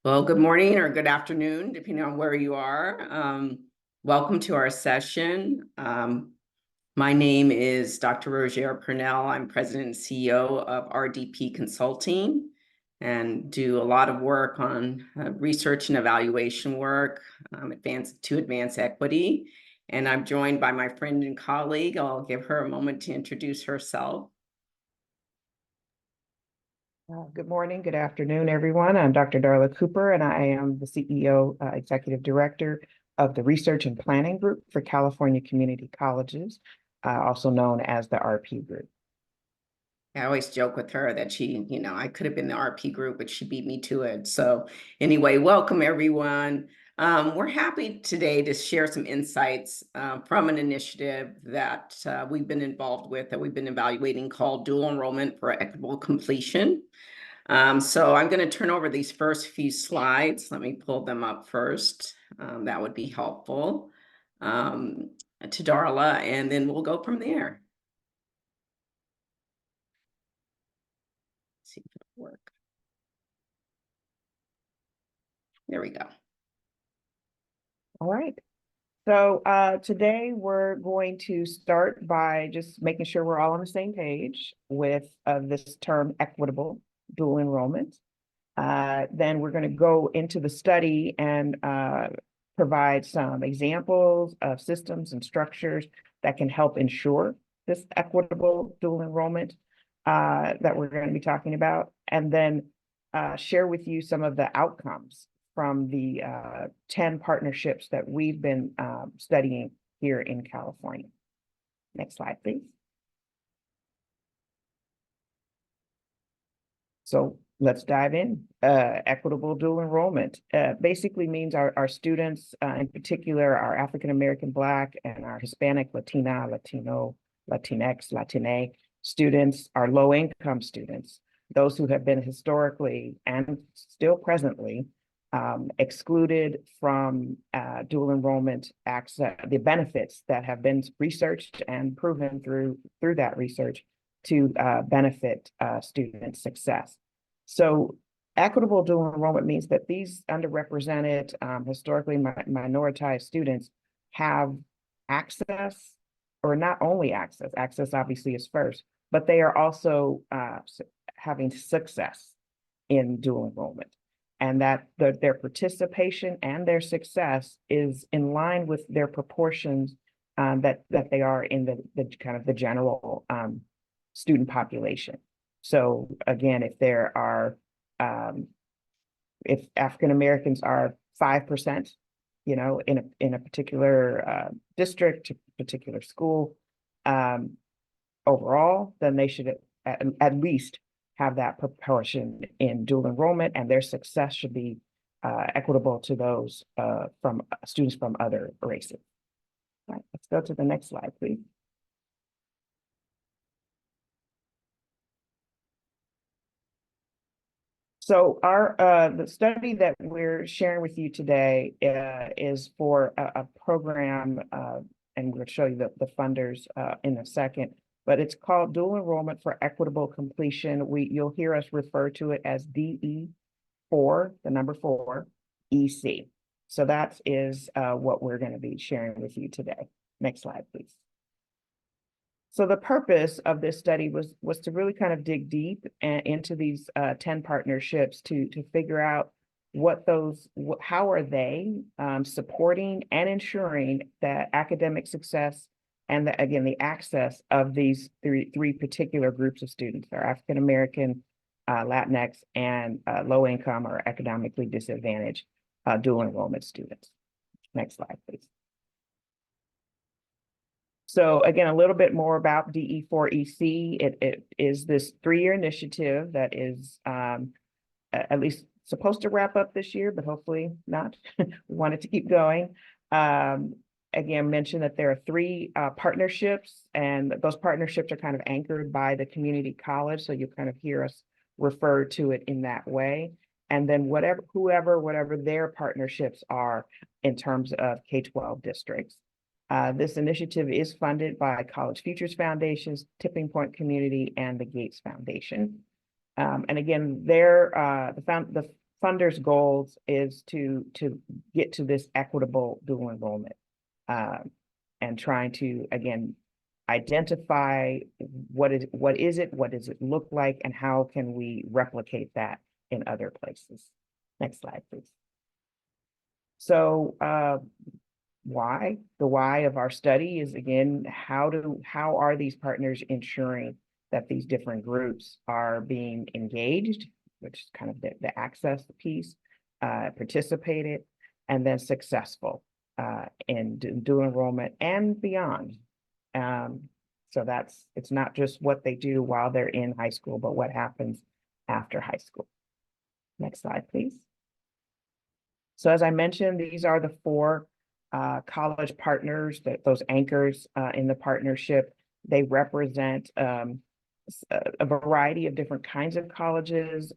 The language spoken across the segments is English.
Well, good morning or good afternoon, depending on where you are. Welcome to our session. My name is Dr. Roger Purnell. I'm President and CEO of RDP Consulting and do a lot of work on research and evaluation work, to advance equity. And I'm joined by my friend and colleague. I'll give her a moment to introduce herself. Good morning, good afternoon, everyone. I'm Dr. Darla Cooper, and I am the CEO, Executive Director of the Research and Planning Group for California Community Colleges, also known as the RP Group. I always joke with her that I could have been the RP group, but she beat me to it. So anyway, welcome everyone. We're happy today to share some insights from an initiative that we've been involved with, that we've been evaluating, called Dual Enrollment for Equitable Completion. So I'm going to turn over these first few slides. Let me pull them up first. That would be helpful to Darla, and then we'll go from there. See if it'll work. There we go. All right. So today we're going to start by just making sure we're all on the same page with this term equitable dual enrollment. Then we're going to go into the study and provide some examples of systems and structures that can help ensure this equitable dual enrollment that we're going to be talking about, and then share with you some of the outcomes from the 10 partnerships that we've been studying here in California. Next slide, please. So let's dive in. Equitable dual enrollment basically means our students, in particular, our African-American, Black, and our Hispanic, Latina, Latino, Latinx, Latine students, are low-income students, those who have been historically and still presently excluded from dual enrollment access, the benefits that have been researched and proven through that research to benefit student success. So equitable dual enrollment means that these underrepresented, historically minoritized students have access, or not only access obviously is first, but they are also having success in dual enrollment, and that their participation and their success is in line with their proportions that they are in the kind of the general student population. So again, if there are, if African Americans are 5%, in a particular district, particular school, overall, then they should at least have that proportion in dual enrollment, and their success should be equitable to those from students from other races. All right, let's go to the next slide, please. So the study that we're sharing with you today is for a program, and we'll show you the funders in a second, but it's called Dual Enrollment for Equitable Completion. You'll hear us refer to it as DE4, the number 4, EC. So that is what we're going to be sharing with you today. Next slide, please. So the purpose of this study was to really kind of dig deep into these 10 partnerships to figure out how are they supporting and ensuring that academic success and again, the access of these three particular groups of students: are African American, Latinx, and low income or economically disadvantaged dual enrollment students. Next slide, please. So again, a little bit more about DE4EC. It is this 3-year initiative that is at least supposed to wrap up this year, but hopefully not. We want it to keep going. Again, mention that there are 3 partnerships, and those partnerships are kind of anchored by the community college. So you kind of hear us refer to it in that way. And then whatever their partnerships are in terms of K-12 districts. This initiative is funded by College Futures Foundations, Tipping Point Community, and the Gates Foundation. And again, the funders' goals is to get to this equitable dual enrollment, and trying to, again, identify what is it, what does it look like, and how can we replicate that in other places. Next slide, please. So why? The why of our study is, again, how are these partners ensuring that these different groups are being engaged, which is kind of the access piece, participated, and then successful in dual enrollment and beyond. So it's not just what they do while they're in high school, but what happens after high school. Next slide, please. So as I mentioned, these are the 4 college partners, those anchors in the partnership. They represent a variety of different kinds of colleges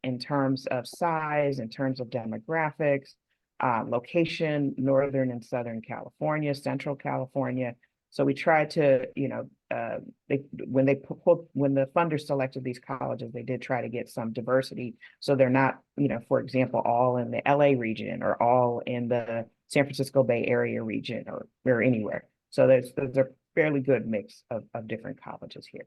in terms of size, in terms of demographics, location, Northern and Southern California, Central California. So we try to, when the funders selected these colleges, they did try to get some diversity. So they're not, for example, all in the LA region or all in the San Francisco Bay Area region or anywhere. So there's a fairly good mix of different colleges here.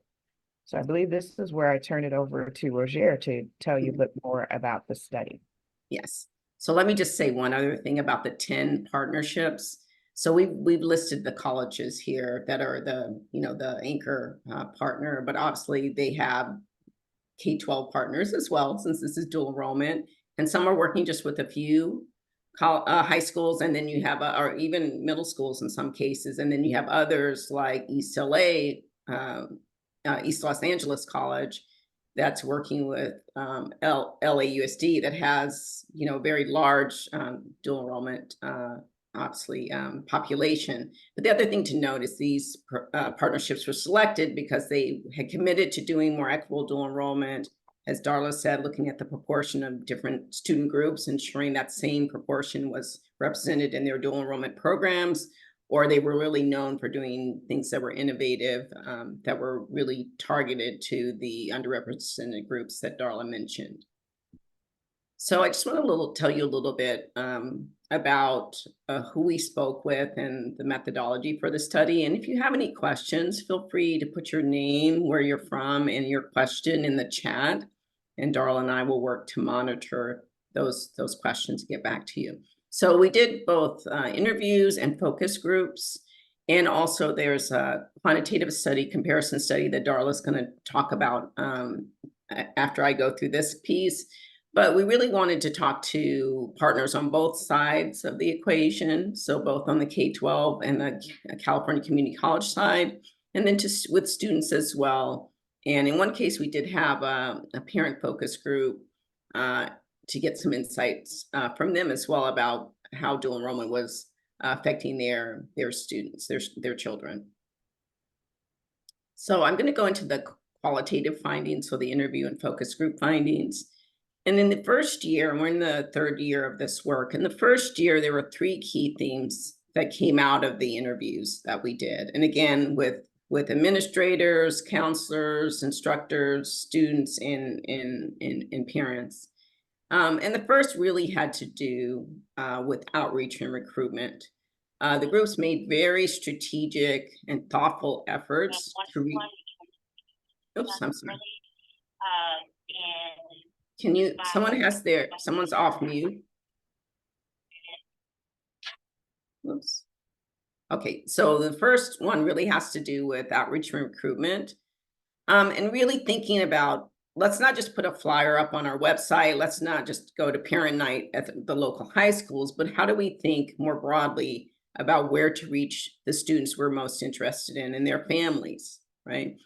So I believe this is where I turn it over to Roger to tell you a bit more about the study. Yes. So let me just say one other thing about the 10 partnerships. So we've listed the colleges here that are the anchor partner, but obviously they have K-12 partners as well, since this is dual enrollment, and some are working just with a few high schools, and then you have or even middle schools in some cases, and then you have others like East LA, East Los Angeles College, that's working with LAUSD that has very large dual enrollment obviously population. But the other thing to note is these partnerships were selected because they had committed to doing more equitable dual enrollment, as Darla said, looking at the proportion of different student groups, ensuring that same proportion was represented in their dual enrollment programs, or they were really known for doing things that were innovative, that were really targeted to the underrepresented groups that Darla mentioned. So I just want to tell you a little bit about who we spoke with and the methodology for the study. And if you have any questions, feel free to put your name, where you're from, and your question in the chat. And Darla and I will work to monitor those questions, get back to you. So we did both interviews and focus groups. And also there's a quantitative study, comparison study that Darla is going to talk about after I go through this piece. But we really wanted to talk to partners on both sides of the equation, so both on the K-12 and the California Community College side, and then with students as well. And in one case, we did have a parent focus group to get some insights from them as well about how dual enrollment was affecting their students, their children. So I'm going to go into the qualitative findings, so the interview and focus group findings. And in the first year, and we're in the 3rd year of this work, in the first year, there were 3 key themes that came out of the interviews that we did. And again, with administrators, counselors, instructors, students, and parents. And the first really had to do with outreach and recruitment. The groups made very strategic and thoughtful efforts to reach. Oops, I'm sorry. Can you, someone's off mute. Oops. Okay, so the first one really has to do with outreach and recruitment, and really thinking about, let's not just put a flyer up on our website, let's not just go to parent night at the local high schools, but how do we think more broadly about where to reach the students we're most interested in and their families, right?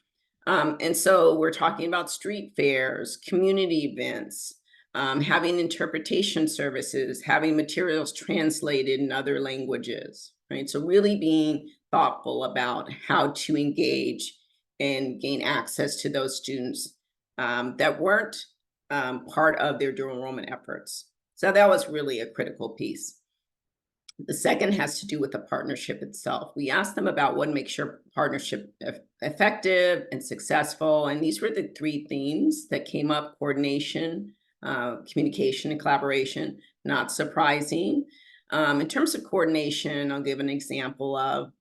And so we're talking about street fairs, community events, having interpretation services, having materials translated in other languages, right? So really being thoughtful about how to engage and gain access to those students that weren't part of their dual enrollment efforts. So that was really a critical piece. The second has to do with the partnership itself. We asked them about what makes your partnership effective and successful. And these were the 3 themes that came up: coordination, communication and collaboration, not surprising. In terms of coordination, I'll give an example of,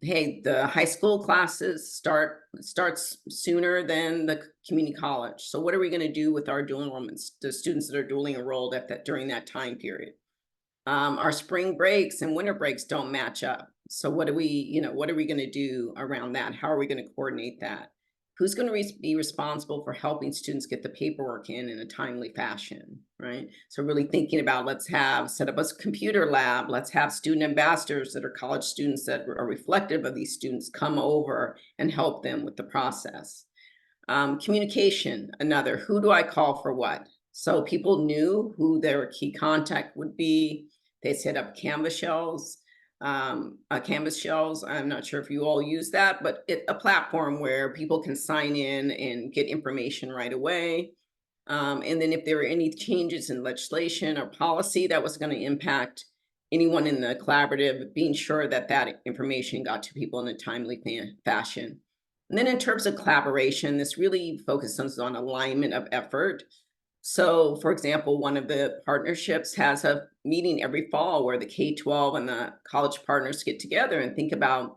hey, the high school classes starts sooner than the community college. So what are we going to do with our dual enrollments, the students that are dually enrolled at that during that time period? Our spring breaks and winter breaks don't match up. So what do what are we going to do around that? How are we going to coordinate that? Who's going to be responsible for helping students get the paperwork in a timely fashion, right? So really thinking about, let's have set up a computer lab. Let's have student ambassadors that are college students that are reflective of these students come over and help them with the process. Communication, another, who do I call for what? So people knew who their key contact would be. They set up canvas shells. Canvas shells, I'm not sure if you all use that, but a platform where people can sign in and get information right away. And then if there were any changes in legislation or policy that was going to impact anyone in the collaborative, being sure that that information got to people in a timely fashion. And then in terms of collaboration, this really focuses on alignment of effort. So, for example, one of the partnerships has a meeting every fall where the K-12 and the college partners get together and think about,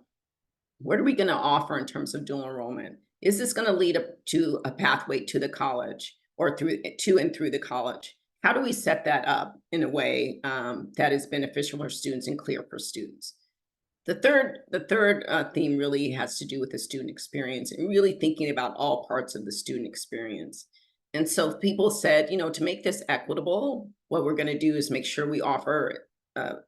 what are we going to offer in terms of dual enrollment? Is this going to lead up to a pathway to the college or through to and through the college? How do we set that up in a way that is beneficial for students and clear for students? The third theme really has to do with the student experience and really thinking about all parts of the student experience. And so people said, to make this equitable, what we're going to do is make sure we offer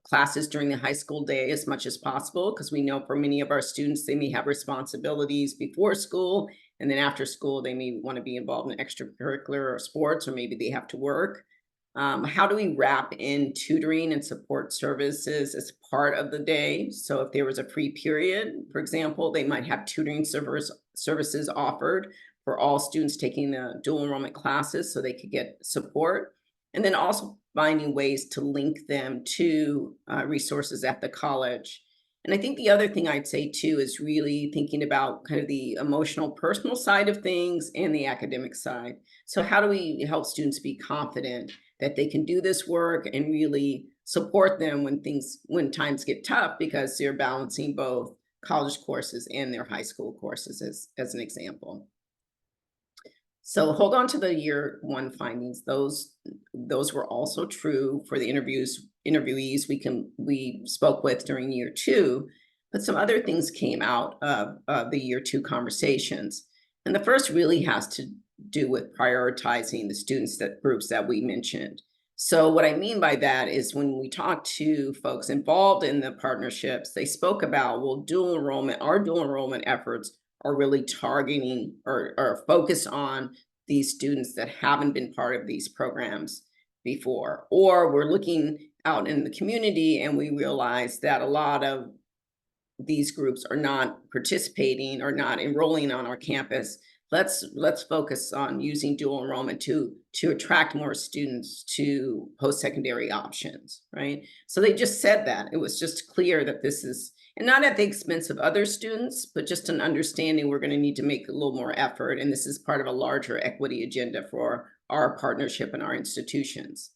classes during the high school day as much as possible, because we know for many of our students, they may have responsibilities before school, and then after school, they may want to be involved in extracurricular or sports, or maybe they have to work. How do we wrap in tutoring and support services as part of the day? So if there was a free period, for example, they might have tutoring services offered for all students taking the dual enrollment classes so they could get support. And then also finding ways to link them to resources at the college. And I think the other thing I'd say too is really thinking about kind of the emotional, personal side of things and the academic side. So how do we help students be confident that they can do this work and really support them when times get tough, because they're balancing both college courses and their high school courses as an example. So hold on to the year one findings. Those were also true for the interviewees we spoke with during year two, but some other things came out of the year two conversations. And the first really has to do with prioritizing the groups that we mentioned. So what I mean by that is when we talk to folks involved in the partnerships, they spoke about, well, our dual enrollment efforts are really targeting or focus on these students that haven't been part of these programs before. Or we're looking out in the community and we realize that a lot of these groups are not participating or not enrolling on our campus. Let's focus on using dual enrollment to attract more students to post-secondary options, right? So they just said that. It was just clear that this is, and not at the expense of other students, but just an understanding we're going to need to make a little more effort. And this is part of a larger equity agenda for our partnership and our institutions.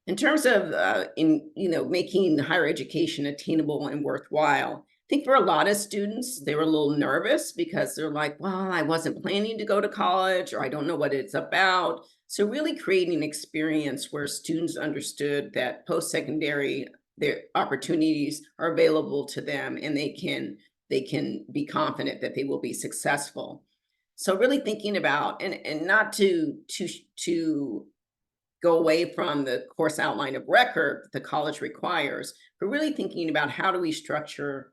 In terms of making higher education attainable and worthwhile, I think for a lot of students, they were a little nervous because they're like, well, I wasn't planning to go to college, or I don't know what it's about. So really creating an experience where students understood that post-secondary, their opportunities are available to them and they can be confident that they will be successful. So really thinking about, and not to go away from the course outline of record the college requires, but really thinking about how do we structure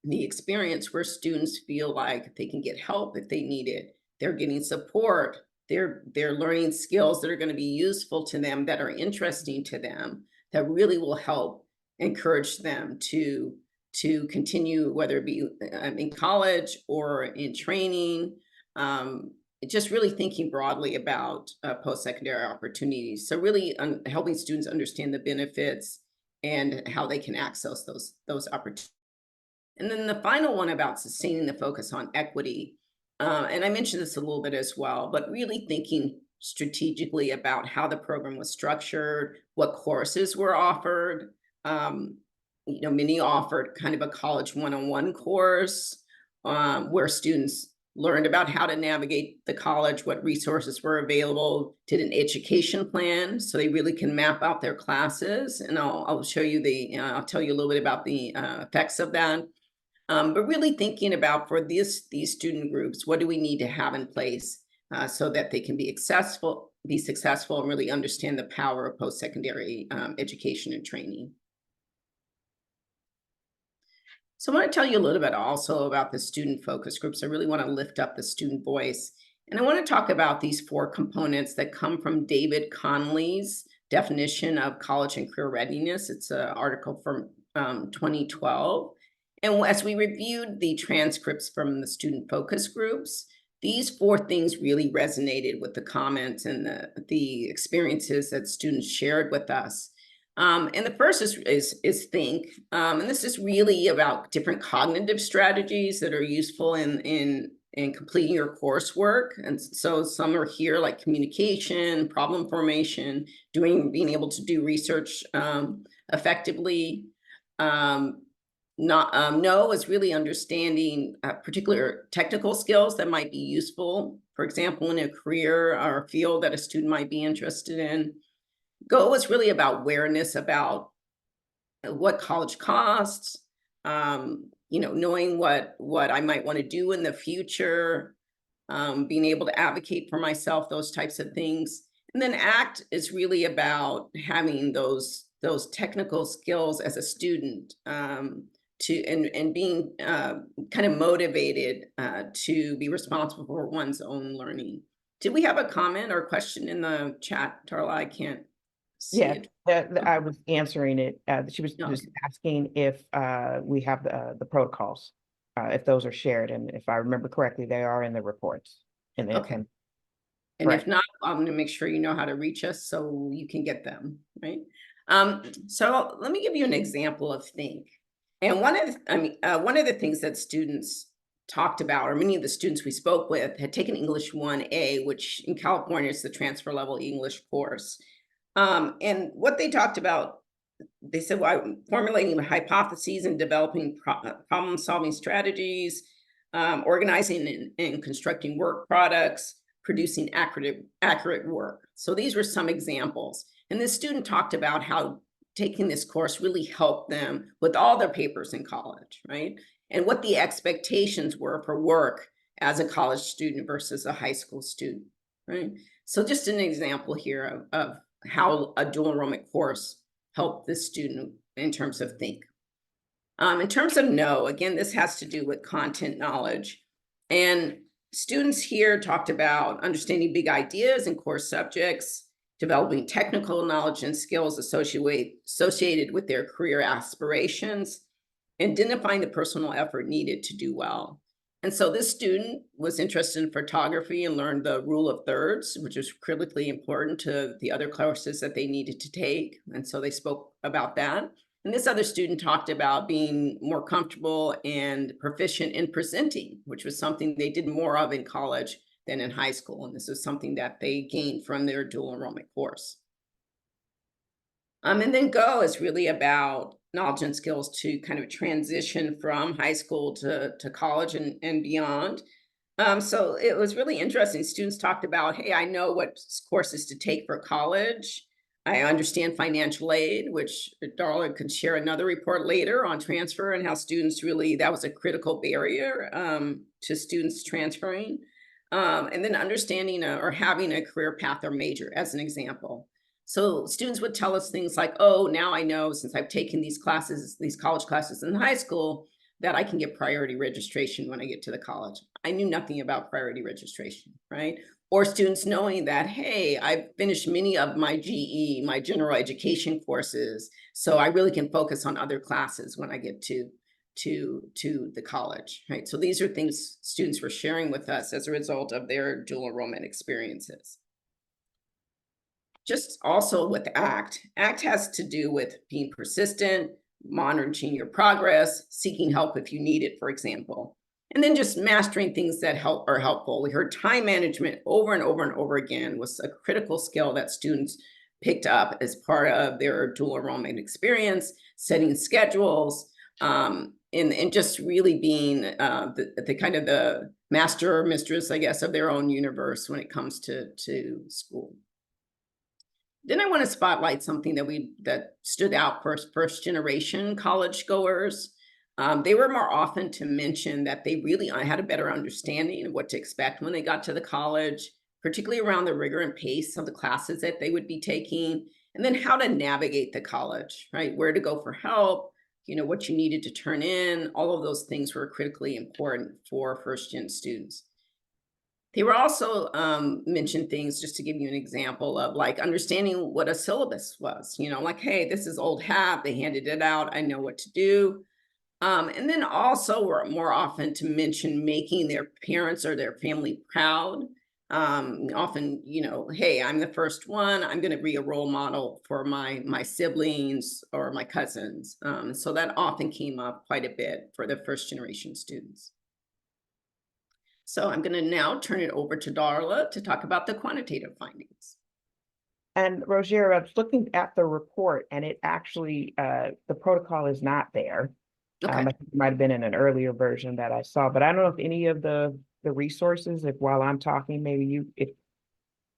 the experience where students feel like they can get help if they need it, they're getting support, they're learning skills that are going to be useful to them, that are interesting to them, that really will help encourage them to continue, whether it be in college or in training. Just really thinking broadly about post-secondary opportunities. So really helping students understand the benefits and how they can access those opportunities. And then the final one about sustaining the focus on equity. And I mentioned this a little bit as well, but really thinking strategically about how the program was structured, what courses were offered. Many offered kind of a college one-on-one course, where students learned about how to navigate the college, what resources were available, did an education plan so they really can map out their classes. And I'll show you I'll tell you a little bit about the effects of that. But really thinking about for these student groups, what do we need to have in place so that they can be successful and really understand the power of post-secondary education and training. So I want to tell you a little bit also about the student focus groups. I really want to lift up the student voice. And I want to talk about these 4 components that come from David Connolly's definition of college and career readiness. It's an article from 2012. And as we reviewed the transcripts from the student focus groups, these 4 things really resonated with the comments and the experiences that students shared with us. And the first is think, and this is really about different cognitive strategies that are useful in completing your coursework. And so some are here like communication, problem formation, being able to do research effectively. No is really understanding particular technical skills that might be useful, for example, in a career or a field that a student might be interested in. Go is really about awareness about what college costs, knowing what I might want to do in the future, being able to advocate for myself, those types of things. And then act is really about having those technical skills as a student, and being kind of motivated to be responsible for one's own learning. Did we have a comment or question in the chat, Darla? I can't see Yeah, it. I was answering it. She was No. just asking if we have the protocols, if those are shared, and if I remember correctly, they are in the reports. Okay. And if not, I'm going to make sure you know how to reach us so you can get them, right? So let me give you an example of think. And one of the things that students talked about, or many of the students we spoke with, had taken English 1A, which in California is the transfer level English course. And what they talked about, they said, well, formulating hypotheses and developing problem-solving strategies, organizing and constructing work products, producing accurate work. So these were some examples. And this student talked about how taking this course really helped them with all their papers in college, right? And what the expectations were for work as a college student versus a high school student, right? So just an example here of how a dual enrollment course helped this student in terms of think. In terms of know, again, this has to do with content knowledge. And students here talked about understanding big ideas and core subjects, developing technical knowledge and skills associated with their career aspirations, identifying the personal effort needed to do well. And so this student was interested in photography and learned the rule of thirds, which is critically important to the other courses that they needed to take. And so they spoke about that. And this other student talked about being more comfortable and proficient in presenting, which was something they did more of in college than in high school. And this is something that they gained from their dual enrollment course. And then go is really about knowledge and skills to kind of transition from high school to college and beyond. So it was really interesting. Students talked about, hey, I know what courses to take for college. I understand financial aid, which Darla could share another report later on transfer and how students really, that was a critical barrier to students transferring. And then understanding or having a career path or major as an example. So students would tell us things like, oh, now I know since I've taken these classes, these college classes in high school, that I can get priority registration when I get to the college. I knew nothing about priority registration, right? Or students knowing that, hey, I've finished many of my GE, my general education courses, so I really can focus on other classes when I get to the college, right? So these are things students were sharing with us as a result of their dual enrollment experiences. Just also with ACT. ACT has to do with being persistent, monitoring your progress, seeking help if you need it, for example. And then just mastering things that are helpful. We heard time management over and over and over again was a critical skill that students picked up as part of their dual enrollment experience, setting schedules, and just really being the kind of the master or mistress, I guess, of their own universe when it comes to school. Then I want to spotlight something that stood out for first generation college goers. They were more often to mention that they really had a better understanding of what to expect when they got to the college, particularly around the rigor and pace of the classes that they would be taking, and then how to navigate the college, right? Where to go for help, what you needed to turn in. All of those things were critically important for first gen students. They were also mentioned things, just to give you an example of like understanding what a syllabus was, like, hey, this is old hat, they handed it out, I know what to do. And then also we're more often to mention making their parents or their family proud. Often, hey, I'm the first one, I'm going to be a role model for my siblings or my cousins. So that often came up quite a bit for the first generation students. So I'm going to now turn it over to Darla to talk about the quantitative findings. And Roger, I was looking at the report, and it actually, the protocol is not there. Okay. I think it might have been in an earlier version that I saw, but I don't know if any of the resources, if while I'm talking, maybe if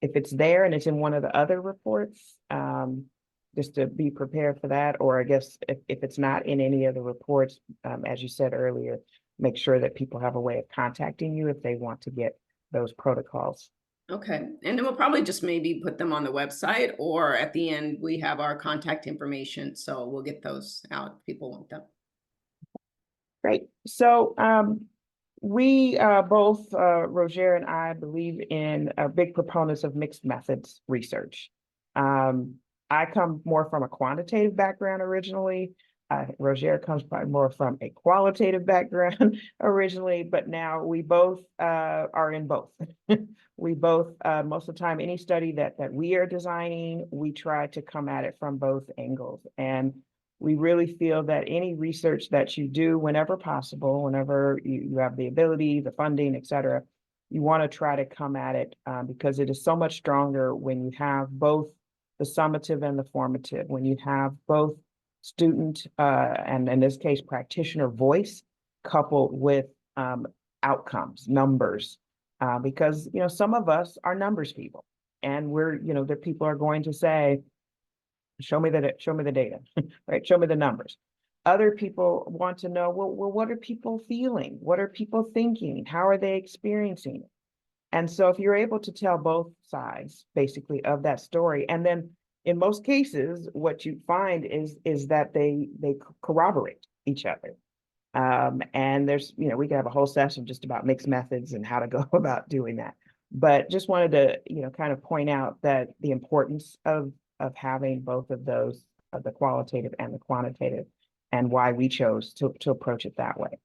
it's there and it's in one of the other reports, just to be prepared for that, or I guess if it's not in any of the reports, as you said earlier, make sure that people have a way of contacting you if they want to get those protocols. Okay. And then we'll probably just maybe put them on the website, or at the end, we have our contact information. So we'll get those out if people want them. Great. So we both, Roger and I, believe in big proponents of mixed methods research. I come more from a quantitative background originally. Roger comes probably more from a qualitative background originally, but now we both are in both. We both, most of the time, any study that we are designing, we try to come at it from both angles. And we really feel that any research that you do, whenever possible, whenever you have the ability, the funding, et cetera, you want to try to come at it because it is so much stronger when you have both the summative and the formative, when you have both student and in this case, practitioner voice coupled with outcomes, numbers, because, some of us are numbers people, and the people are going to say, show me the data, right? Show me the numbers. Other people want to know, well, what are people feeling? What are people thinking? How are they experiencing it? And so if you're able to tell both sides, basically, of that story, and then in most cases, what you find is that they corroborate each other. And there's, we could have a whole session just about mixed methods and how to go about doing that. But just wanted to, kind of point out that the importance of having both of those, the qualitative and the quantitative, and why we chose to approach it that way.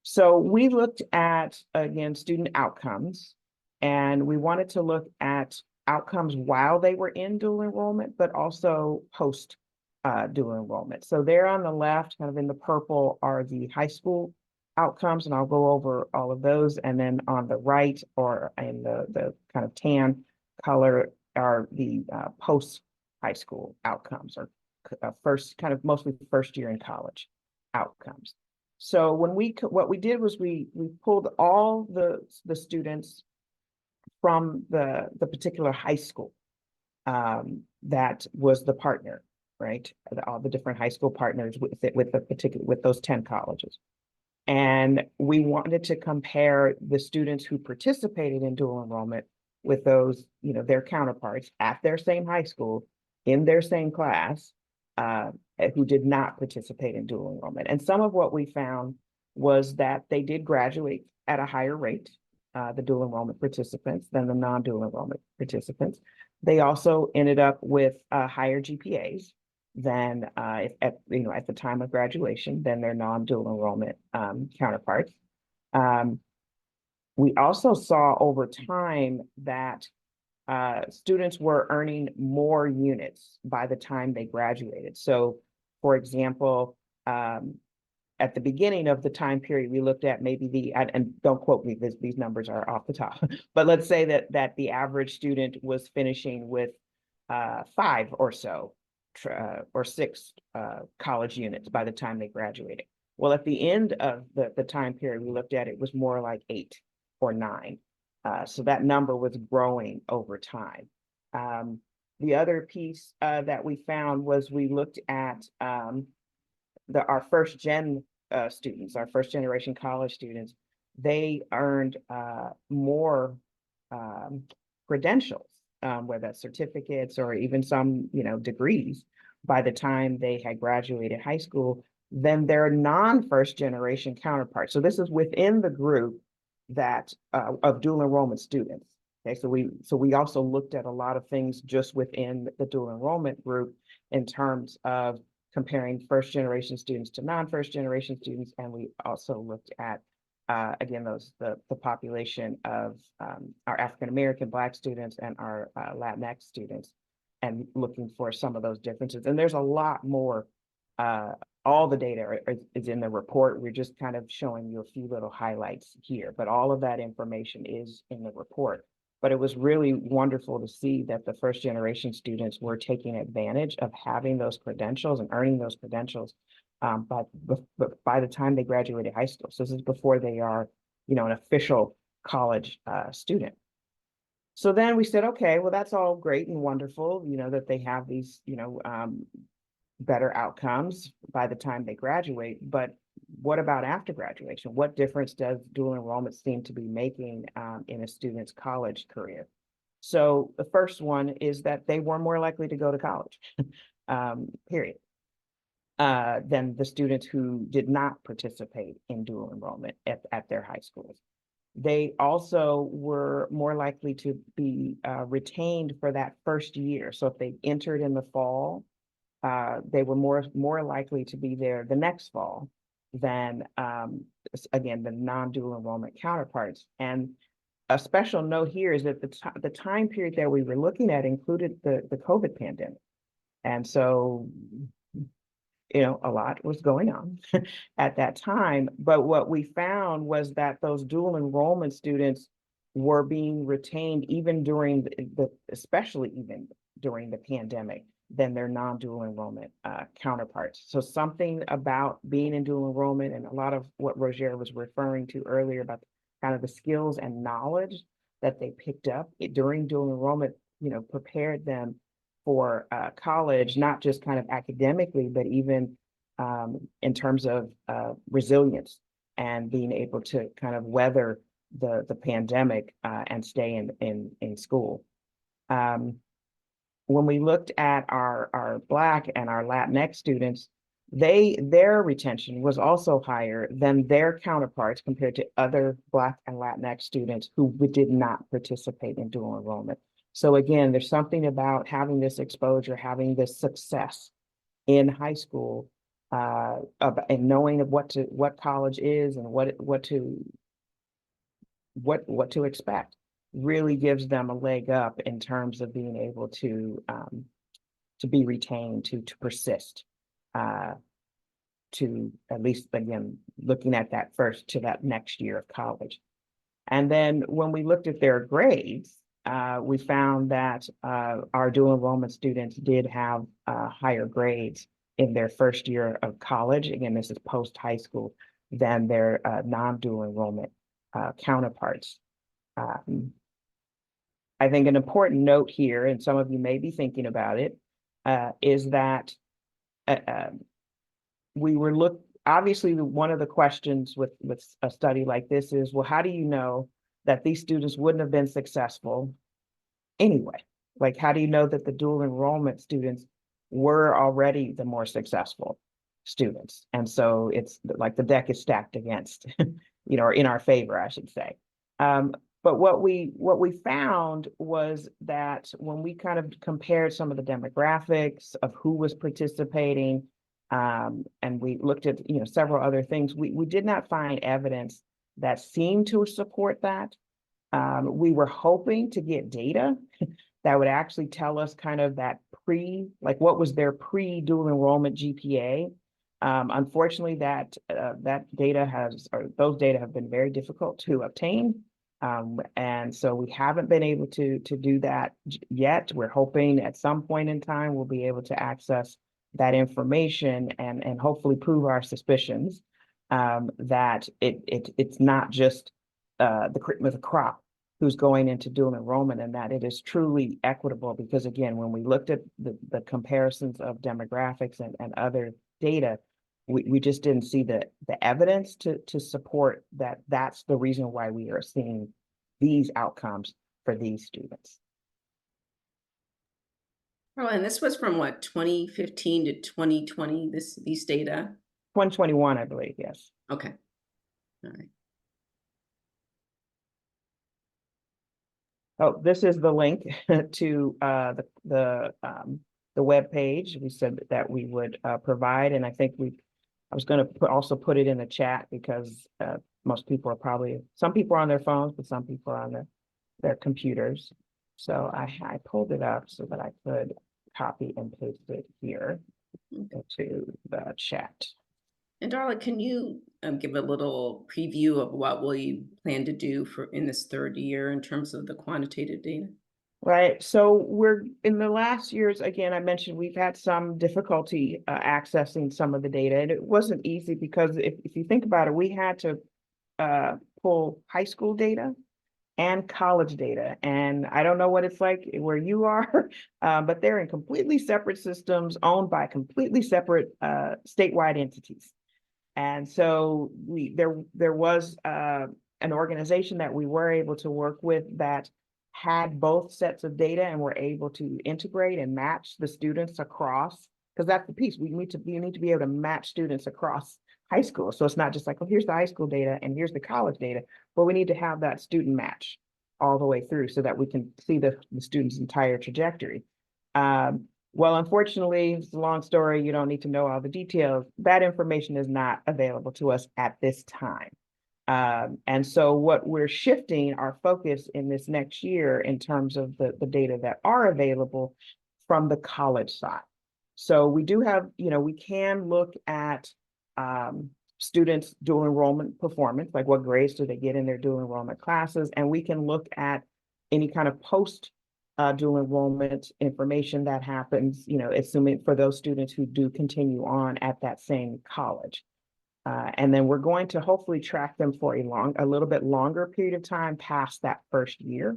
So we looked at, again, student outcomes, and we wanted to look at outcomes while they were in dual enrollment, but also post dual enrollment. So there on the left, kind of in the purple, are the high school outcomes, and I'll go over all of those. And then on the right, or in the kind of tan color, are the post high school outcomes, or first, kind of mostly first year in college outcomes. So what we did was we pulled all the students from the particular high school that was the partner, right? All the different high school partners with those 10 colleges. And we wanted to compare the students who participated in dual enrollment with those, their counterparts at their same high school in their same class, who did not participate in dual enrollment. And some of what we found was that they did graduate at a higher rate, the dual enrollment participants, than the non-dual enrollment participants. They also ended up with higher GPAs than at the time of graduation than their non-dual enrollment counterparts. We also saw over time that students were earning more units by the time they graduated. So, for example, at the beginning of the time period, we looked at maybe and don't quote me, these numbers are off the top, but let's say that the average student was finishing with 5 or so or 6 college units by the time they graduated. Well, at the end of the time period we looked at, it was more like 8 or 9. So that number was growing over time. The other piece that we found was we looked at our first students, our first generation college students. They earned more credentials, whether that's certificates or even some, degrees, by the time they had graduated high school than their non-first generation counterparts. So this is within the group that of dual enrollment students. Okay, so we also looked at a lot of things just within the dual enrollment group in terms of comparing first generation students to non-first generation students, and we also looked at again the population of our African American Black students and our Latinx students, and looking for some of those differences. And there's a lot more. All the data is in the report. We're just kind of showing you a few little highlights here, but all of that information is in the report. But it was really wonderful to see that the first generation students were taking advantage of having those credentials and earning those credentials but by the time they graduated high school. So this is before they are, an official college student. So then we said, okay, well, that's all great and wonderful, that they have these, better outcomes by the time they graduate. But what about after graduation? What difference does dual enrollment seem to be making in a student's college career? So the first one is that they were more likely to go to college, period, than the students who did not participate in dual enrollment at their high schools. They also were more likely to be retained for that first year. So if they entered in the fall, they were more likely to be there the next fall than, again, the non-dual enrollment counterparts. And a special note here is that the time period that we were looking at included the COVID pandemic. And so, a lot was going on at that time. But what we found was that those dual enrollment students were being retained even during especially even during the pandemic, than their non-dual enrollment counterparts. So something about being in dual enrollment, and a lot of what Roger was referring to earlier about kind of the skills and knowledge that they picked up during dual enrollment, prepared them for college, not just kind of academically, but even in terms of resilience and being able to kind of weather the pandemic and stay in school. When we looked at our Black and our Latinx students, their retention was also higher than their counterparts compared to other Black and Latinx students who did not participate in dual enrollment. So again, there's something about having this exposure, having this success in high school, and knowing of what college is and what to expect, really gives them a leg up in terms of being able to be retained, to persist, to at least, again, looking at that first to that next year of college. And then when we looked at their grades, we found that our dual enrollment students did have higher grades in their first year of college. Again, this is post high school, than their non-dual enrollment counterparts. I think an important note here, and some of you may be thinking about it, is that obviously one of the questions with a study like this is, well, how do you know that these students wouldn't have been successful anyway? Like, how do you know that the dual enrollment students were already the more successful students? And so it's like the deck is stacked against, or in our favor, I should say. But what we found was that when we kind of compared some of the demographics of who was participating, and we looked at several other things, we did not find evidence that seemed to support that. We were hoping to get data that would actually tell us kind of that what was their pre-dual enrollment GPA. Unfortunately, that data those data have been very difficult to obtain. And so we haven't been able to do that yet. We're hoping at some point in time we'll be able to access that information and hopefully prove our suspicions that it's not just the cream of the crop who's going into dual enrollment, and that it is truly equitable. Because again, when we looked at the comparisons of demographics and other data, we just didn't see the evidence to support that that's the reason why we are seeing these outcomes for these students. Oh, and this was from what, 2015 to 2020, these data? 2021, I believe, yes. Okay. All right. Oh, this is the link to the web page. We said that we would provide, and I think I was going to also put it in the chat because most people are some people are on their phones, but some people are on their computers. So I pulled it up so that I could copy and paste it here into the chat. And Darla, can you give a little preview of what will you plan to do in this third year in terms of the quantitative data? Right. So we're in the last years, again, I mentioned we've had some difficulty accessing some of the data, and it wasn't easy because if you think about it, we had to pull high school data and college data. And I don't know what it's like where you are, but they're in completely separate systems owned by completely separate statewide entities. And so there was an organization that we were able to work with that had both sets of data and were able to integrate and match the students across, because that's the piece. We need to be able to match students across high school. So it's not just like, oh, here's the high school data and here's the college data, but we need to have that student match all the way through so that we can see the student's entire trajectory. Well, unfortunately, it's a long story. You don't need to know all the details. That information is not available to us at this time. And so what we're shifting our focus in this next year in terms of the data that are available from the college side. So we do have, we can look at students' dual enrollment performance, like what grades do they get in their dual enrollment classes, and we can look at any kind of post dual enrollment information that happens, assuming for those students who do continue on at that same college. And then we're going to hopefully track them for a little bit longer period of time past that first year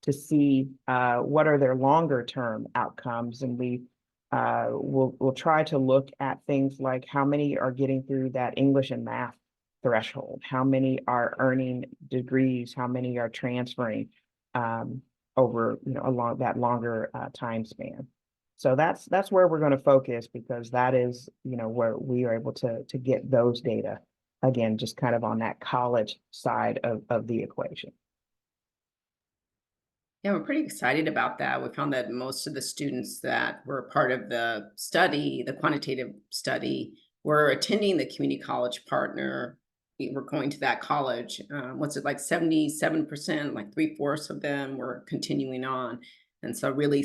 to see what are their longer term outcomes. And we'll try to look at things like how many are getting through that English and math threshold, how many are earning degrees, how many are transferring over along that longer time span. So that's where we're going to focus, because that is where we are able to get those data, again, just kind of on that college side of the equation. Yeah, we're pretty excited about that. We found that most of the students that were part of the study, the quantitative study, were attending the community college partner. We were going to that college. What's it like 77%, like 3/4 of them were continuing on. And so really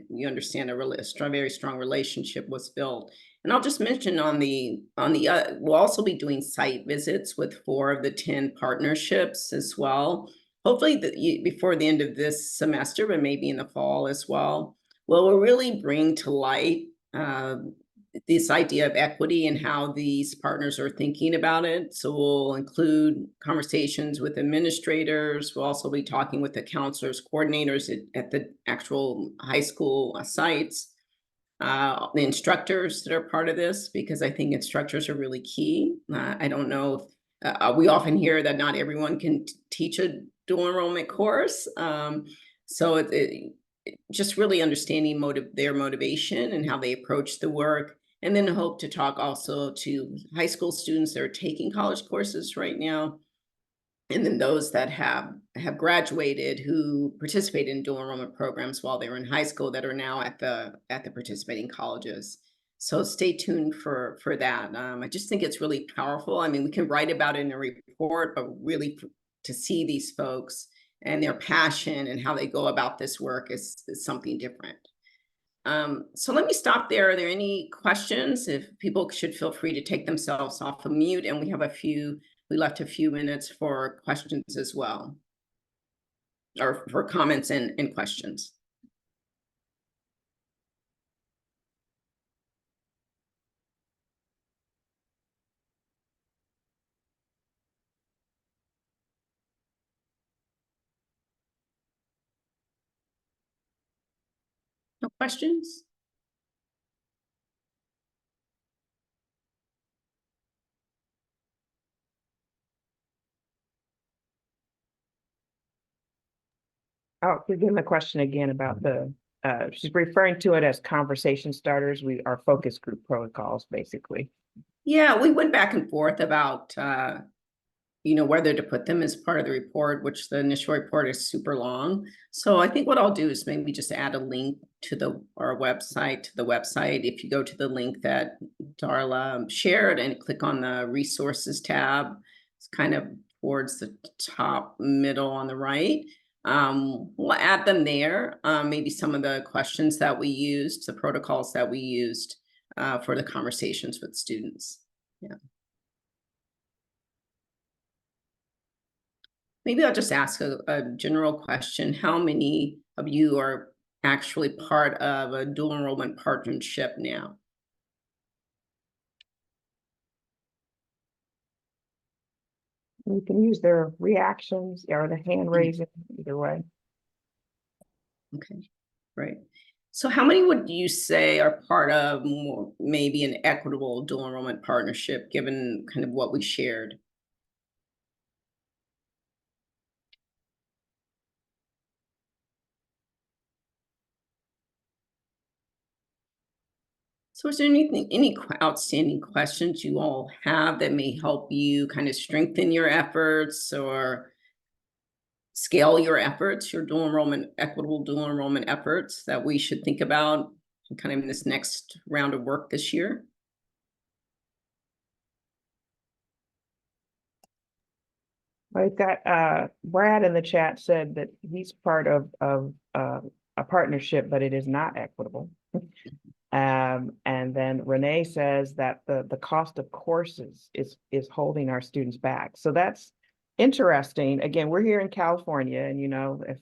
you understand a very strong relationship was built. And I'll just mention we'll also be doing site visits with 4 of the 10 partnerships as well. Hopefully before the end of this semester, but maybe in the fall as well. Well, we'll really bring to light this idea of equity and how these partners are thinking about it. So we'll include conversations with administrators. We'll also be talking with the counselors, coordinators at the actual high school sites, the instructors that are part of this, because I think instructors are really key. I don't know if we often hear that not everyone can teach a dual enrollment course. So just really understanding their motivation and how they approach the work. And then hope to talk also to high school students that are taking college courses right now. And then those that have graduated who participated in dual enrollment programs while they were in high school that are now at the participating colleges. So stay tuned for that. I just think it's really powerful. I mean, we can write about it in a report, but really to see these folks and their passion and how they go about this work is something different. So let me stop there. Are there any questions? If people should feel free to take themselves off of mute, and we left a few minutes for questions as well, or for comments and questions. No questions? Oh, begin the question again about she's referring to it as conversation starters. Our focus group protocols, basically. Yeah, we went back and forth about whether to put them as part of the report, which the initial report is super long. So I think what I'll do is maybe just add a link to our website, to the website. If you go to the link that Darla shared and click on the resources tab, it's kind of towards the top middle on the right. We'll add them there. Maybe some of the questions that we used, the protocols that we used for the conversations with students. Yeah. Maybe I'll just ask a general question. How many of you are actually part of a dual enrollment partnership now? You can use their reactions or the hand raising, either way. Okay, great. So how many would you say are part of maybe an equitable dual enrollment partnership, given kind of what we shared? So is there any outstanding questions you all have that may help you kind of strengthen your efforts or scale your efforts, your equitable dual enrollment efforts that we should think about kind of in this next round of work this year? We've got Brad in the chat said that he's part of a partnership, but it is not equitable. And then Renee says that the cost of courses is holding our students back. So that's interesting. Again, we're here in California, and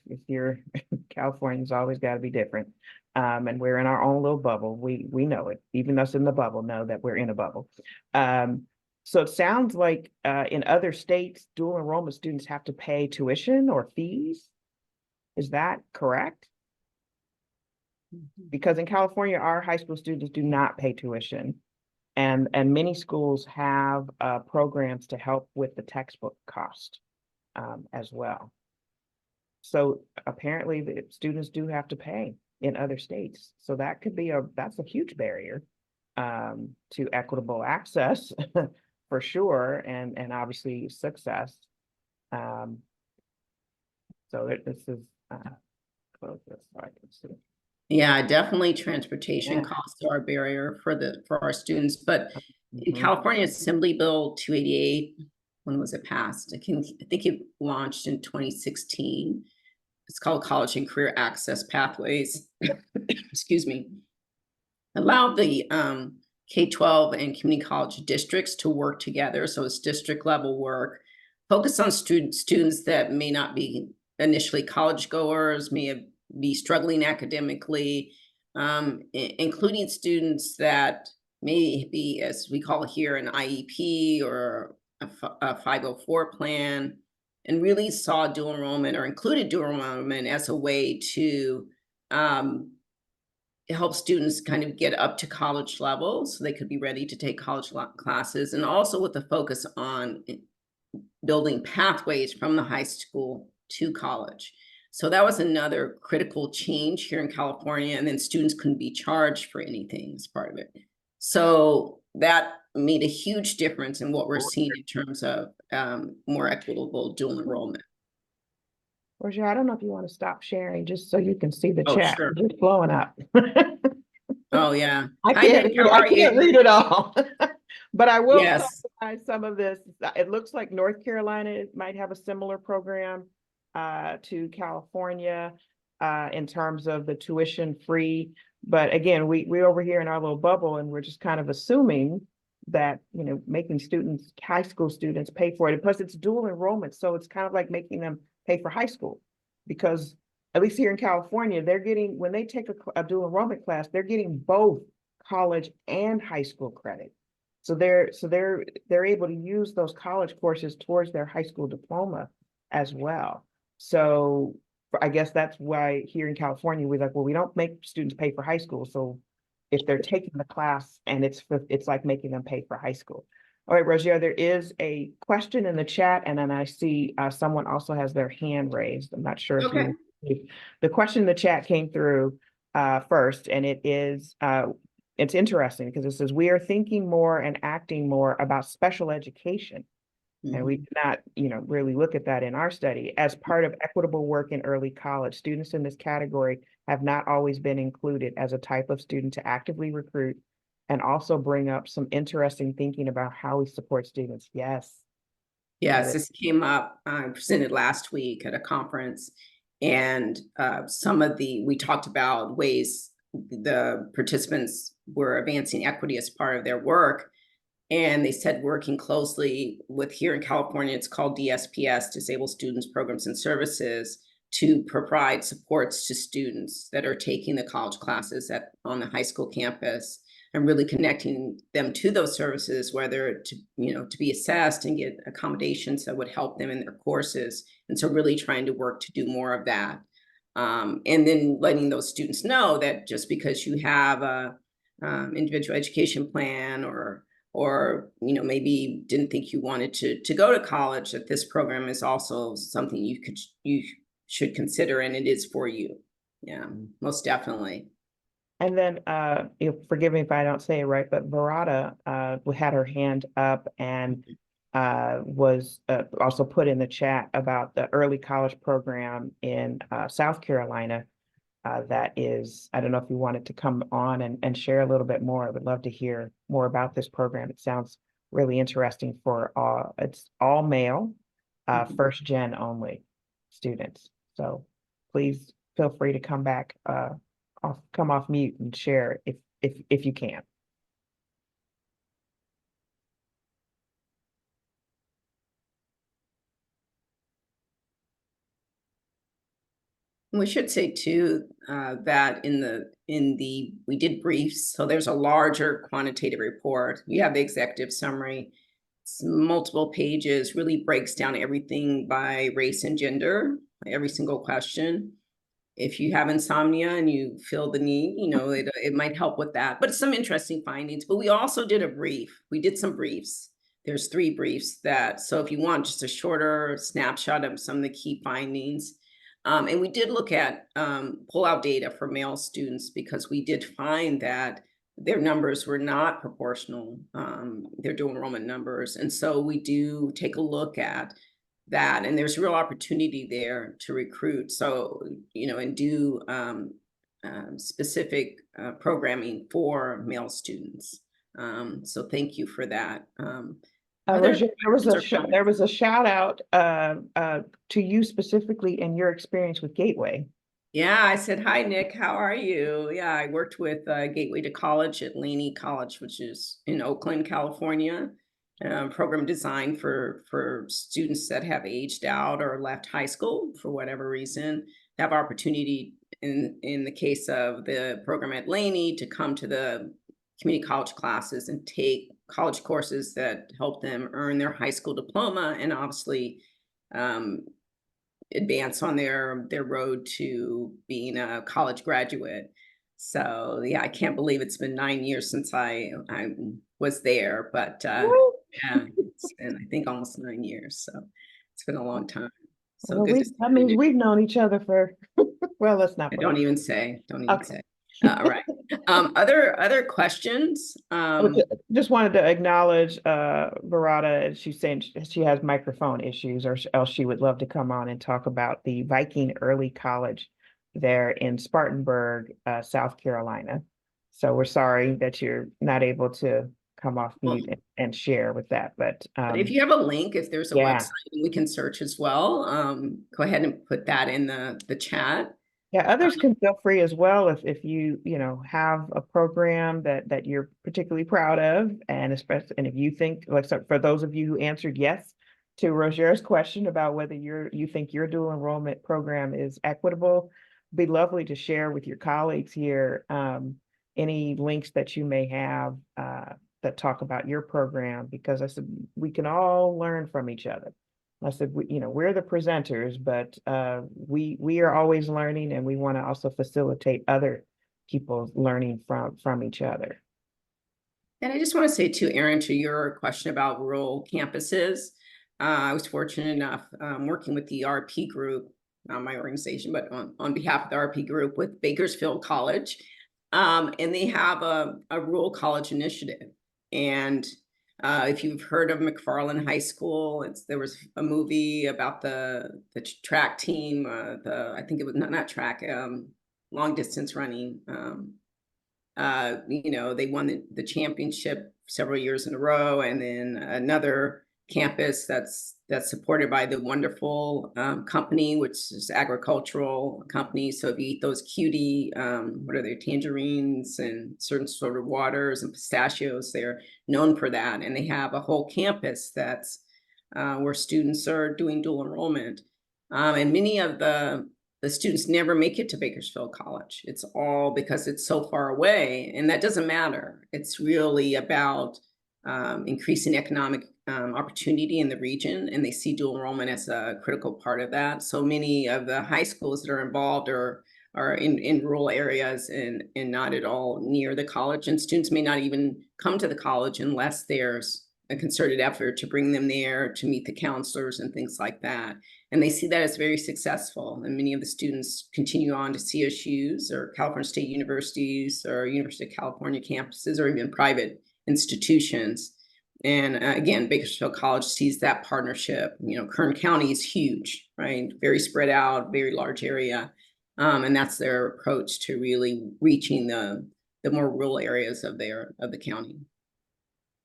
if you're California's always got to be different. And we're in our own little bubble. We know it. Even us in the bubble know that we're in a bubble. So it sounds like in other states, dual enrollment students have to pay tuition or fees. Is that correct? Because in California, our high school students do not pay tuition. And many schools have programs to help with the textbook cost as well. So apparently the students do have to pay in other states. So that could be that's a huge barrier to equitable access for sure, and obviously success. So this is close this so I can see. Yeah, definitely transportation Yeah. costs are a barrier for our students. But in California, Assembly Bill 288, when was it passed? I think it launched in 2016. It's called College and Career Access Pathways. Excuse me. Allow the K-12 and community college districts to work together. So it's district level work, focus on students that may not be initially college goers, be struggling academically, including students that may be, as we call here, an IEP or a 504 plan, and really saw dual enrollment or included dual enrollment as a way to help students kind of get up to college level so they could be ready to take college classes, and also with a focus on building pathways from the high school to college. So that was another critical change here in California, and then students couldn't be charged for anything as part of it. So that made a huge difference in what we're seeing in terms of more equitable dual enrollment. Roger, I don't know if you want to stop sharing just so you can see the Oh, chat. sure. It's blowing up. Oh, yeah. I Hi, can't, Nick, how I are can't you? read it all. But I will Yes. summarize some of this. It looks like North Carolina might have a similar program to California in terms of the tuition-free But again, we over here in our little bubble, and we're just kind of assuming that, you know, making students, high school students pay for it. And plus it's dual enrollment. So it's kind of like making them pay for high school. Because at least here in California, they're getting, when they take a dual enrollment class, they're getting both college and high school credit. So they're able to use those college courses towards their high school diploma as well. So I guess that's why here in California, we're like, well, we don't make students pay for high school. So if they're taking the class and it's like making them pay for high school. All right, Roger, there is a question in the chat, and then I see someone also has their hand raised. I'm not sure if Okay. the question in the chat came through first, and it's interesting because it says, we are thinking more and acting more about special education. And we Mhm. did not, you know, really look at that in our study. As part of equitable work in early college, students in this category have not always been included as a type of student to actively recruit and also bring up some interesting thinking about how we support students. Yes, that Yes, is. this came up, I presented last week at a conference, and we talked about ways the participants were advancing equity as part of their work. And they said working closely with, here in California, it's called DSPS, Disabled Students Programs and Services, to provide supports to students that are taking the college classes on the high school campus, and really connecting them to those services, whether to be assessed and get accommodations that would help them in their courses. And so really trying to work to do more of that. And then letting those students know that just because you have a individual education plan, or maybe didn't think you wanted to go to college, that this program is also something you should consider, and it is for you. Yeah, most definitely. And then, forgive me if I don't say it right, but Verada had her hand up and was also put in the chat about the early college program in South Carolina. That is, I don't know if you wanted to come on and share a little bit more. I would love to hear more about this program. It sounds really interesting it's all male, Mhm. first gen only students. So please feel free to come back, come off mute and share if you can. We should say too, that we did briefs, so there's a larger quantitative report. You have the executive summary. It's multiple pages, really breaks down everything by race and gender, every single question. If you have insomnia and you feel the need, it might help with that. But it's some interesting findings. But we also did a brief. We did some briefs. There's 3 briefs so if you want just a shorter snapshot of some of the key findings. And we did look at pull out data for male students, because we did find that their numbers were not proportional, their dual enrollment numbers. And so we do take a look at that, and there's real opportunity there to recruit. So, and do specific programming for male students. So thank you for that. Are there Roger, questions or comments? there was a shout out to you specifically in your experience with Gateway. Yeah, I said, hi, Nick, how are you? Yeah, I worked with Gateway to College at Laney College, which is in Oakland, California. Program designed for students that have aged out or left high school for whatever reason, have opportunity, in the case of the program at Laney, to come to the community college classes and take college courses that help them earn their high school diploma, and obviously um, advance on their road to being a college graduate. So yeah, I can't believe it's been 9 years since I was there, but yeah, it's been, I think, almost 9 years. So it's been a long time. So Well, good to see that you, means Nick. we've known each other for, well, let's not put it. Don't even say, don't even Okay. say. All right. Other questions? Just wanted to acknowledge Verada. She's saying she has microphone issues, or else she would love to come on and talk about the Viking Early College there in Spartanburg, South Carolina. So we're sorry that you're not able to come off Well, mute and share with that. But but if you have a link, if there's a yeah, website we can search as well, go ahead and put that in the chat. Yeah, others can feel free as well if you, you know, have a program that you're particularly proud of, and especially and if you think, like, so for those of you who answered yes to Roger's question about whether you think your dual enrollment program is equitable, be lovely to share with your colleagues here any links that you may have that talk about your program, because I said we can all learn from each other. I said, you know, we're the presenters, but we are always learning, and we want to also facilitate other people learning from each other. And I just want to say too, Erin, to your question about rural campuses, I was fortunate enough working with the RP group, not my organization, but on behalf of the RP group with Bakersfield College. And they have a rural college initiative. And if you've heard of McFarland High School, there was a movie about the track team, I think it was not track, long distance running. You know, they won the championship several years in a row, and then another campus that's supported by the wonderful company, which is agricultural company. So if you eat those cutie, what are they, tangerines and certain sort of waters and pistachios, they're known for that. And they have a whole campus that's where students are doing dual enrollment. And many of the students never make it to Bakersfield College. It's all because it's so far away, and that doesn't matter. It's really about increasing economic opportunity in the region, and they see dual enrollment as a critical part of that. So many of the high schools that are involved are in rural areas and not at all near the college, and students may not even come to the college unless there's a concerted effort to bring them there to meet the counselors and things like that. And they see that as very successful. And many of the students continue on to CSUs or California State Universities or University of California campuses or even private institutions. And again, Bakersfield College sees that partnership. You know, Kern County is huge, right? Very spread out, very large area. And that's their approach to really reaching the more rural areas of the county.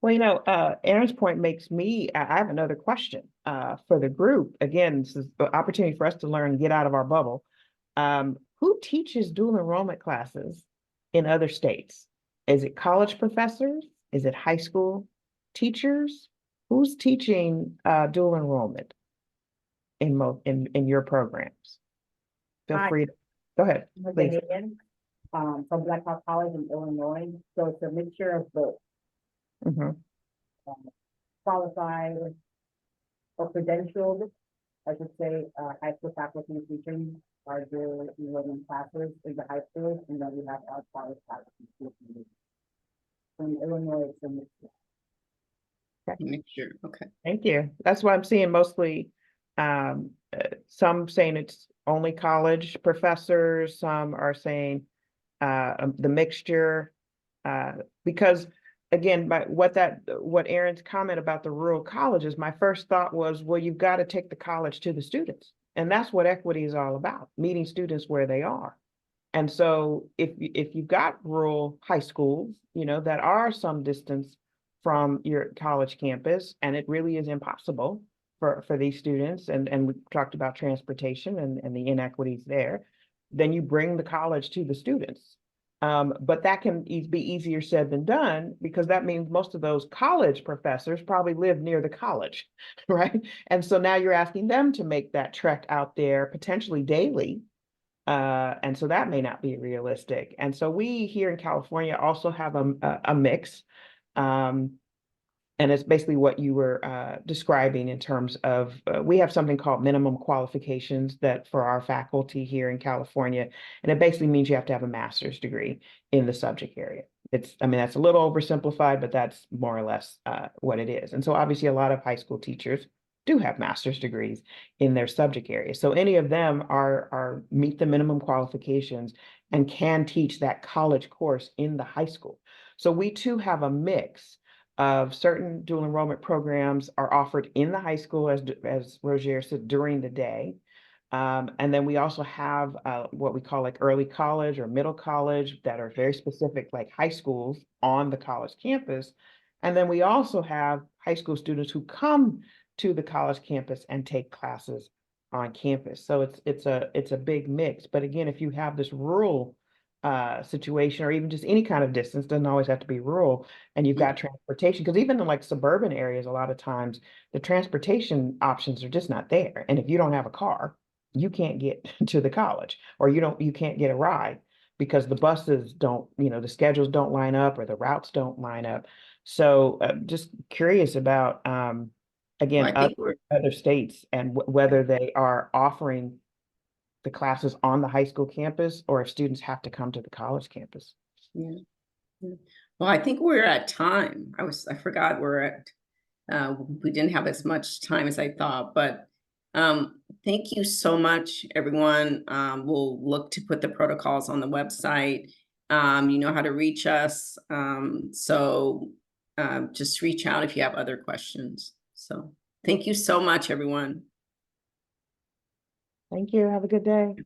Well, you know, Aaron's point makes me, I have another question for the group. Again, this is the opportunity for us to learn and get out of our bubble. Who teaches dual enrollment classes in other states? Is it college professors? Is it high school teachers? Who's teaching dual enrollment in your programs? Feel Hi, free to go ahead, I'm please. Canadian, from Black Hawk College in Illinois. So it's a mixture of both Mhm. qualified or credentialed, I should say, high school faculty and teachers are doing enrollment classes in the high schools, and then we have our college faculty. From Illinois, it's a mixture. Mixture, okay. Thank you. That's what I'm seeing mostly. Some saying it's only college professors, some are saying the mixture. Because again, what Aaron's comment about the rural colleges, my first thought was, well, you've got to take the college to the students. And that's what equity is all about, meeting students where they are. And so if you've got rural high schools, you know, that are some distance from your college campus, and it really is impossible for these students, and we talked about transportation and the inequities there, then you bring the college to the students. But that can be easier said than done, because that means most of those college professors probably live near the college, right? And so now you're asking them to make that trek out there potentially daily. And so that may not be realistic. And so we here in California also have a mix. And it's basically what you were describing in terms of, we have something called minimum qualifications that for our faculty here in California, and it basically means you have to have a master's degree in the subject area. I mean, that's a little oversimplified, but that's more or less what it is. And so obviously a lot of high school teachers do have master's degrees in their subject area. So any of them are meet the minimum qualifications and can teach that college course in the high school. So we too have a mix of certain dual enrollment programs are offered in the high school, as Roger said, during the day. And then we also have what we call like early college or middle college that are very specific, like high schools on the college campus. And then we also have high school students who come to the college campus and take classes on campus. So it's a big mix. But again, if you have this rural situation, or even just any kind of distance, doesn't always have to be rural, and you've got transportation, because even in like suburban areas, a lot of times the transportation options are just not there. And if you don't have a car, you can't get to the college, or you can't get a ride because the buses don't, the schedules don't line up or the routes don't line up. So just curious about Well, again, I think we're, other states and whether they are offering the classes on the high school campus, or if students have to come to the college campus. yeah. Yeah. Well, I think we're at time. I forgot we're at, we didn't have as much time as I thought, but thank you so much, everyone. We'll look to put the protocols on the website. You know how to reach us. So just reach out if you have other questions. So thank you so much, everyone. Thank you. Have a good day.